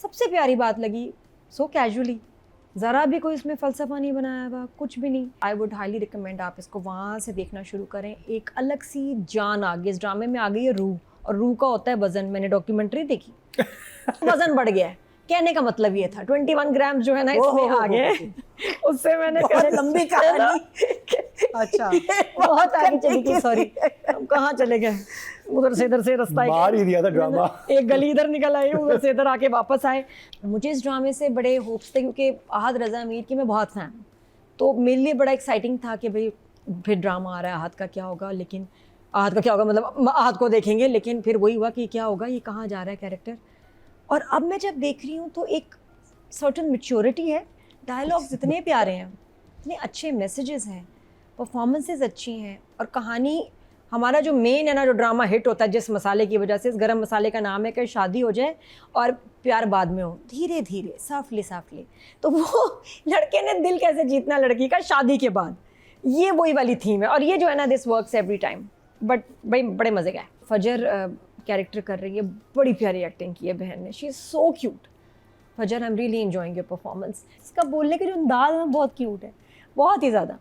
सबसे प्यारी बात लगी, सो कैजुअली, ज़रा भी कोई इसमें फ़लसफ़ा नहीं बनाया हुआ, कुछ भी नहीं। आई वुड हाईली रिकमेंड आप इसको वहाँ से देखना शुरू करें। एक अलग सी जान आ गई इस ड्रामे में, आ गई है रूह, और रूह का होता है वज़न। मैंने डॉक्यूमेंट्री देखी वज़न बढ़ गया है, कहने का मतलब ये था 21 ग्राम जो है ना इसमें आ गए। उससे मैंने बहुत लंबी कहानी। अच्छा बहुत आगे चली गई, सॉरी हम कहाँ चले गए, उधर से रास्ता मार ही दिया था ड्रामा। एक गली इधर निकल आई, उधर से इधर आके वापस आए। मुझे इस ड्रामे से बड़े होप्स थे क्योंकि आहद रज़ा मीर की मैं बहुत फ़ैन हूँ, तो मेरे लिए बड़ा एक्साइटिंग था कि भाई फिर ड्रामा आ रहा है, आहद का क्या होगा। लेकिन आहद का क्या होगा मतलब आहद को देखेंगे, लेकिन फिर वही हुआ कि क्या होगा, ये कहाँ जा रहा है कैरेक्टर। और अब मैं जब देख रही हूँ तो एक सर्टन मैच्योरिटी है, डायलॉग्स इतने प्यारे हैं, इतने अच्छे मैसेजेस हैं, परफॉर्मेंसेस अच्छी हैं, और कहानी हमारा जो मेन है ना, जो ड्रामा हिट होता है जिस मसाले की वजह से, इस गरम मसाले का नाम है कि शादी हो जाए और प्यार बाद में हो, धीरे धीरे सॉफ्टली सॉफ्टली। तो वो लड़के ने दिल कैसे जीतना लड़की का शादी के बाद, ये वही वाली थीम है। और ये जो है ना, this works every time, but भाई बड़े मज़े का है। फजर कैरेक्टर कर रही है, बड़ी प्यारी एक्टिंग की है बहन ने, she is so cute. Fajar, I am really enjoying your performance. इसका बोलने के जो अंदाज है बहुत क्यूट है, बहुत ही ज़्यादा।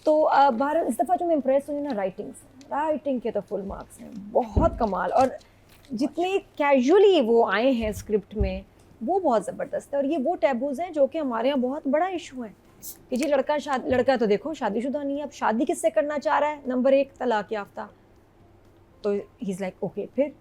तो भारत इस दफ़ा जो मैं इम्प्रेस हुई ना राइटिंग से, राइटिंग के तो फुल मार्क्स हैं, बहुत कमाल। और जितने कैजुअली वो आए हैं स्क्रिप्ट में, वो बहुत ज़बरदस्त है। और ये वो टैबूज़ हैं जो कि हमारे यहाँ बहुत बड़ा इशू है कि जी लड़का तो देखो शादीशुदा नहीं है, अब शादी किससे करना चाह रहा है, नंबर 1 तलाक याफ्ता। तो ही इज़ लाइक ओके, फिर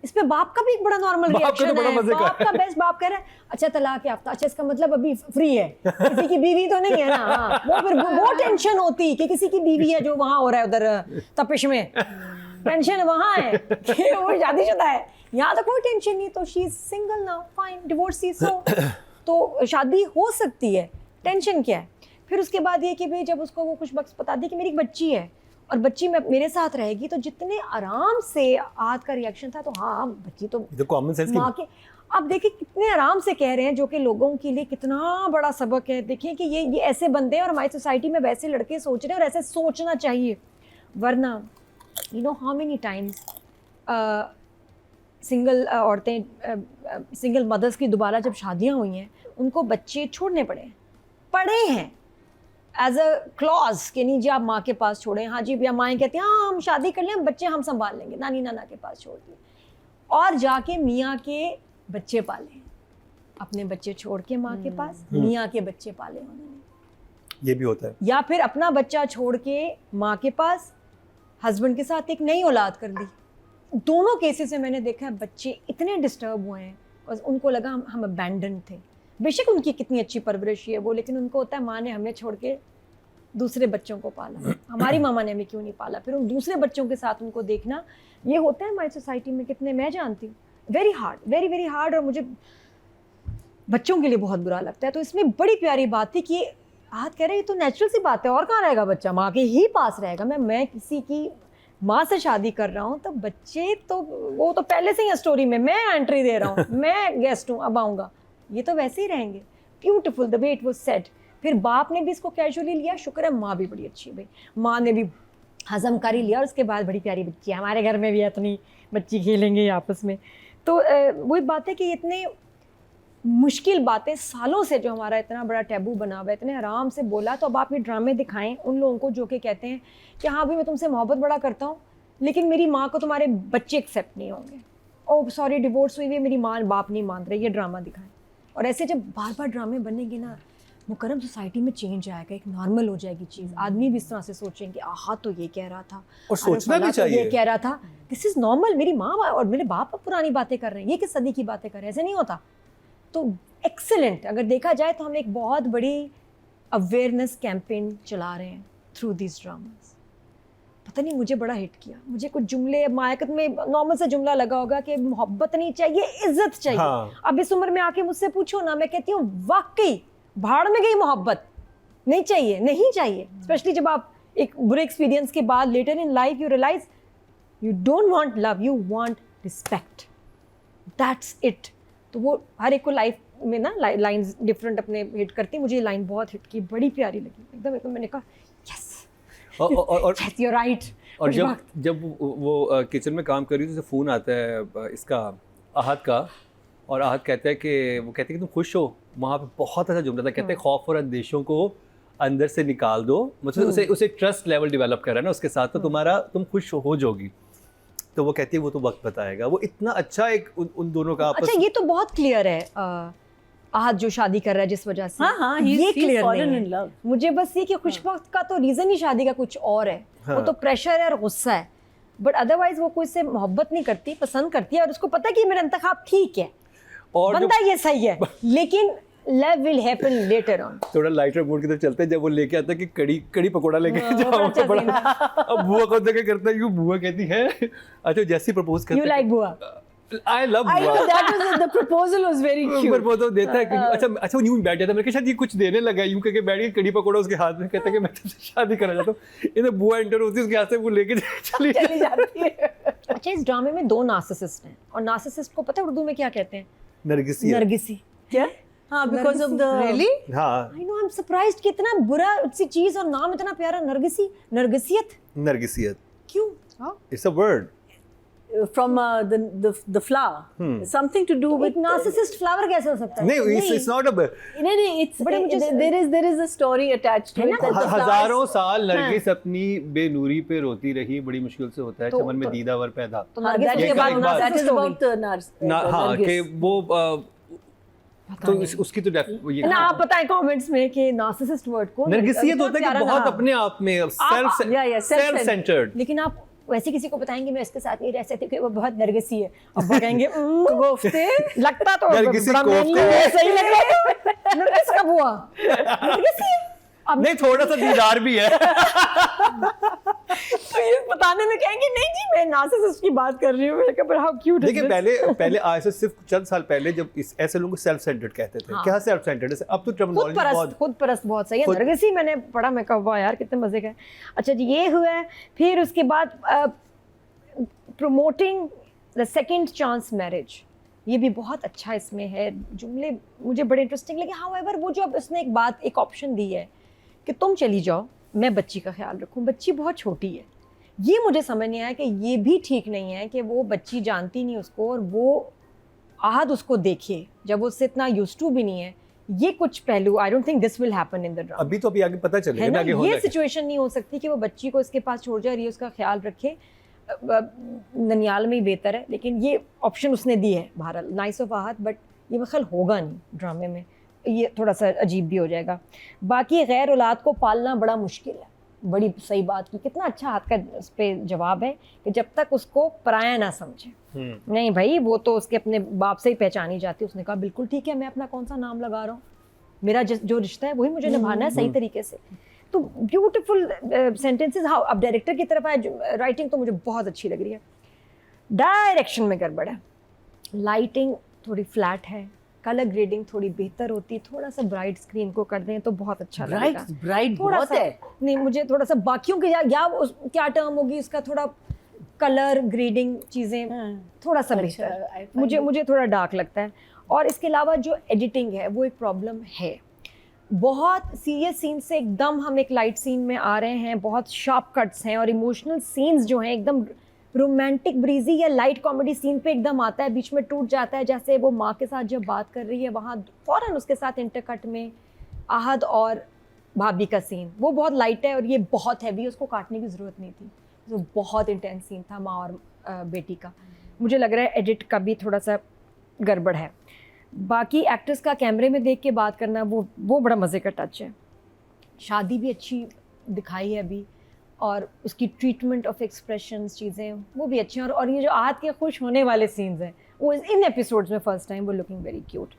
इस पे बाप का भी एक बड़ा नॉर्मल रिएक्शन है। बाप का बेस्ट, बाप कह रहा है अच्छा तलाक याफ्ता, अच्छा इसका मतलब अभी फ्री है, किसी की बीवी तो नहीं है ना। हाँ, वो फिर वो टेंशन होती कि किसी की बीवी है जो वहाँ हो रहा है उधर तपिश में, टेंशन वहाँ है कि वो शादीशुदा है, यहाँ तो कोई टेंशन नहीं। तो she is single now, fine, divorcee, तो शादी हो सकती है, टेंशन क्या है। फिर उसके बाद ये कि भाई जब उसको वो कुछ वक्त बता दी कि मेरी एक बच्ची है और बच्ची मेरे साथ रहेगी, तो जितने आराम से आहद का रिएक्शन था, तो हाँ बच्ची तो कॉमन सेंस माँ के, अब देखिए कितने आराम से कह रहे हैं, जो कि लोगों के लिए कितना बड़ा सबक है। देखिए कि ये ऐसे बंदे हैं और हमारी सोसाइटी में वैसे लड़के सोच रहे हैं, और ऐसे सोचना चाहिए। वरना you know how many times single औरतें, सिंगल मदर्स की दोबारा जब शादियाँ हुई हैं, उनको बच्चे छोड़ने पड़े हैं एज अ क्लॉज कि नहीं जी आप माँ के पास छोड़ें। हाँ जी, या माएँ कहती हैं हाँ हम शादी कर लें, बच्चे हम संभाल लेंगे, नानी नाना के पास छोड़ दिए, और जाके मियाँ के बच्चे पाले, अपने बच्चे छोड़ के माँ के पास मियाँ के बच्चे पाले उन्होंने। ये भी होता है। या फिर अपना बच्चा छोड़ के माँ के पास हस्बैंड के साथ एक नई औलाद कर दी। दोनों केसेस में मैंने देखा है बच्चे इतने डिस्टर्ब हुए हैं और उनको लगा हम अबैंडन थे। बेशक उनकी कितनी अच्छी परवरिश है वो, लेकिन उनको होता है माँ ने हमें छोड़ के दूसरे बच्चों को पाला, हमारी मामा ने हमें क्यों नहीं पाला। फिर उन दूसरे बच्चों के साथ उनको देखना, ये होता है हमारी सोसाइटी में कितने, मैं जानती हूँ, very hard, very very hard. और मुझे बच्चों के लिए बहुत बुरा लगता है। तो इसमें बड़ी प्यारी बात थी कि आहद कह रहे ये तो नेचुरल सी बात है, और कहाँ रहेगा बच्चा, माँ के ही पास रहेगा। मैं किसी की माँ से शादी कर रहा हूँ, तो बच्चे तो वो तो पहले से ही स्टोरी में मैं एंट्री दे रहा हूँ, मैं गेस्ट हूँ, अब आऊँगा, ये तो वैसे ही रहेंगे। Beautiful the way it was said. फिर बाप ने भी इसको कैजुअली लिया, शुक्र है माँ भी बड़ी अच्छी है भाई, माँ ने भी हजम कर ही लिया। और उसके बाद बड़ी प्यारी बच्ची है, हमारे घर में भी इतनी बच्ची खेलेंगे आपस में। तो वही बात है कि इतने मुश्किल बातें सालों से जो हमारा इतना बड़ा टैबू बना हुआ है, इतने आराम से बोला। तो अब आप ये ड्रामे दिखाएं उन लोगों को जो कि कहते हैं कि हाँ भाई मैं तुमसे मोहब्बत बड़ा करता हूँ, लेकिन मेरी माँ को तुम्हारे बच्चे एक्सेप्ट नहीं होंगे, ओह सॉरी डिवोर्स हुई है, मेरी माँ बाप नहीं मान रहे, ये ड्रामा दिखाएं। और ऐसे जब बार बार ड्रामे बनेंगे ना, मुकरम सोसाइटी में चेंज आएगा, एक नॉर्मल हो जाएगी चीज़। आदमी भी इस तरह से सोचेंगे आहा तो ये कह रहा था, और सोचना भी चाहिए, ये कह रहा था, दिस इज़ नॉर्मल, मेरी माँ और मेरे बाप पुरानी बातें कर रहे हैं, ये किस सदी की बातें कर रहे हैं, ऐसे नहीं होता। तो एक्सेलेंट, अगर देखा जाए तो हम एक बहुत बड़ी अवेयरनेस कैंपेन चला रहे हैं थ्रू दिस ड्रामास। पता नहीं मुझे बड़ा हिट किया। मुझे कुछ जुमले मायकत में नॉर्मल सा जुमला लगा होगा कि मोहब्बत नहीं चाहिए, इज्जत चाहिए। हाँ। अब इस उम्र में आके मुझसे पूछो ना, मैं कहती हूँ वाकई भाड़ में गई मोहब्बत, नहीं चाहिए, नहीं चाहिए। स्पेशली जब आप एक बुरे एक्सपीरियंस के बाद later in life you realise you don't want love, you want respect, that's it. तो वो हर एक को लाइफ में ना लाइंस डिफरेंट अपने हिट करती। मुझे ये लाइन बहुत हिट की, बड़ी प्यारी लगी एकदम। मैंने कहा yes yes you are right. और जब वो किचन में काम कर रही थी तो फ़ोन आता है इसका आहद का और आहत कहता है कि वो कहते हैं कि तुम खुश हो, वहाँ पे बहुत अच्छा जुमला था, कहते हैं खौफ और अंदेशों को अंदर से निकाल दो, मतलब उसे ट्रस्ट लेवल डेवलप करा ना उसके साथ, तो तुम खुश हो जाओगी। तो वो कहती है वो तो वक्त बताएगा। वो इतना अच्छा एक उन दोनों का आपस। अच्छा ये तो बहुत क्लियर है आहत जो शादी कर रहा है जिस वजह से, हाँ, ये क्लियर fallen नहीं in है। love. मुझे बस ये कि खुशबख्त का तो रीजन ही शादी का कुछ और है, वो तो प्रेशर है और गुस्सा है, बट अदरवाइज वो कोई से मोहब्बत नहीं करती, पसंद करती है और उसको पता है कि मेरा इंतखाब ठीक है और बंदा ये सही है, लेकिन love will happen later on. थोड़ा लाइटर मूड की तरफ चलते हैं, जब वो लेके आता है कि कड़ी पकोड़ा लेके जाओ, अच्छा बड़ा अब बुआ को देख के करता है, यूं बुआ कहती है अच्छा जैसी प्रपोज करता यू लाइक बुआ? आई लव I know बुआ। that was the proposal was very cute. पर वो तो देता है कि अच्छा वो यूं बैठ जाता है, मैं कहा शायद ये कुछ देने लगा है, यूं करके बैठ के कड़ी पकोड़ा उसके हाथ में, कहता है कि मैं तुझसे शादी करना चाहता हूँ। इधर बुआ एंटर होती है उसके हाथ से, वो लेके चली जाती है। अच्छा इस ड्रामे में दो नार्सिसिस्ट हैं, और नार्सिसिस्ट को पता है उर्दू में क्या कहते हैं? नरगिसी है। नरगिसी। क्या? हाँ, because of the Really? हाँ I know, I'm surprised कि इतना बुरा सी चीज और नाम इतना प्यारा, नरगिसी, नरगिसियत नरगिसियत, क्यों? It's a word. from the flower. Something to do with एक नार्सिसिस्ट फ्लावर कैसे हो सकता है? नहीं इट्स नॉट अ नहीं, it's But मुझे- there is a story attached to है it. ना? that the हजारों flowers- साल नरगिस अपनी बेनूरी पे रोती रही, बड़ी मुश्किल से होता है तो- चमन में तो- दीदावर पैदा। तो हाँ, नरगिस that उसके is बाद एक बात- that is नार्सिसिस्ट हो about गई। हाँ Nargis. कि वो तो उसकी तो ये ना आप बताएं कमेंट्स में कि नार्सिसिस्ट वर्ड को नरगिसियत इतना होता है प्यारा कि बहुत नाम। अपने आप में सेल्फ सेंटर्ड। लेकिन आप वैसे किसी को बताएंगे मैं इसके साथ नहीं रह सकती कि वो बहुत नरगिसी है, अब वो कहेंगे कोफ्ते लगता तो नरगिसी बड़ा कोफ्ते। manly है, सही लग रहा है नरगिस कब हुआ? नरगिसी अब नहीं थोड़ा सा दीदार भी है। तो ये बताने में कहेंगे नहीं जी मैं नार्सिसिस्ट की बात कर रही हूँ, मैंने कहा पर हाउ क्यूट है। देखिए पहले आज से सिर्फ चंद साल पहले जब ऐसे लोगों को सेल्फ सेंटर्ड कहते थे, क्या सेल्फ सेंटर्ड है, अब तो टर्मिनोलॉजी बहुत खुद परस्त बहुत सही है। नरगिसी मैंने पढ़ा, मैं कहा वाह यार कितने मजे का है। अच्छा जी ये हुआ है, फिर उसके बाद promoting the second chance marriage, ये भी बहुत अच्छा इसमें है, जुमले मुझे बड़े इंटरेस्टिंग लगे। हाउएवर वो जो अब उसने एक बात एक ऑप्शन दी है कि तुम चली जाओ मैं बच्ची का ख्याल रखूं, बच्ची बहुत छोटी है, ये मुझे समझ नहीं आया कि ये भी ठीक नहीं है कि वो बच्ची जानती नहीं उसको और वो आहद उसको देखे जब वो उससे इतना यूज्ड टू भी नहीं है। ये कुछ पहलू I don't think this will happen in the drama. अभी आगे पता चलेगा है ना, आगे होना ये क्या। सिचुएशन नहीं हो सकती कि वो बच्ची को इसके पास छोड़ जाए और ये उसका ख्याल रखे, ननियाल में ही बेहतर है, लेकिन ये ऑप्शन उसने दी है बहरहाल, नाइस ऑफ आहत, बट ये मेरे ख्याल होगा नहीं ड्रामे में, ये थोड़ा सा अजीब भी हो जाएगा। बाकी गैर औलाद को पालना बड़ा मुश्किल है, बड़ी सही बात की, कितना अच्छा हाथ का उस पर जवाब है कि जब तक उसको पराया ना समझे। नहीं भाई वो तो उसके अपने बाप से ही पहचानी जाती है। उसने कहा बिल्कुल ठीक है, मैं अपना कौन सा नाम लगा रहा हूँ, मेरा जो रिश्ता है वही मुझे निभाना है सही तरीके से। तो ब्यूटीफुल सेंटेंसेस। हाँ अब डायरेक्टर की तरफ आए, राइटिंग तो मुझे बहुत अच्छी लग रही है, डायरेक्शन में गड़बड़ है, लाइटिंग थोड़ी फ्लैट है, कलर ग्रेडिंग थोड़ी बेहतर होती, थोड़ा सा ब्राइट स्क्रीन को कर दें तो बहुत अच्छा लगेगा। ब्राइट थोड़ा बहुत सा है। नहीं मुझे थोड़ा सा बाकियों के या क्या टर्म होगी उसका, थोड़ा कलर ग्रेडिंग चीज़ें थोड़ा सा बेहतर, मुझे थोड़ा डार्क लगता है। और इसके अलावा जो एडिटिंग है वो एक प्रॉब्लम है, बहुत सीरियस सीन से एकदम हम एक लाइट सीन में आ रहे हैं, बहुत शार्प कट्स हैं और इमोशनल सीन्स जो हैं एकदम रोमांटिक ब्रीजी या लाइट कॉमेडी सीन पे एकदम आता है, बीच में टूट जाता है। जैसे वो माँ के साथ जब बात कर रही है वहाँ फ़ौरन उसके साथ इंटरकट में आहद और भाभी का सीन, वो बहुत लाइट है और ये बहुत हैवी, उसको काटने की ज़रूरत नहीं थी, तो बहुत इंटेंस सीन था माँ और बेटी का। मुझे लग रहा है एडिट का भी थोड़ा सा गड़बड़ है। बाकी एक्टर्स का कैमरे में देख के बात करना वो बड़ा मज़े का टच है। शादी भी अच्छी दिखाई है अभी, और उसकी ट्रीटमेंट ऑफ एक्सप्रेशंस चीज़ें वो भी अच्छी हैं। और ये जो आहत के खुश होने वाले सीन्स हैं वो इन एपिसोड्स में फर्स्ट टाइम वो लुकिंग वेरी क्यूट।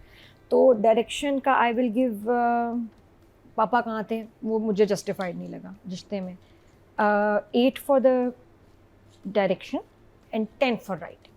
तो डायरेक्शन का आई विल गिव, पापा कहाँ थे वो मुझे जस्टिफाइड नहीं लगा रिश्ते में, 8 for the direction and 10 for writing.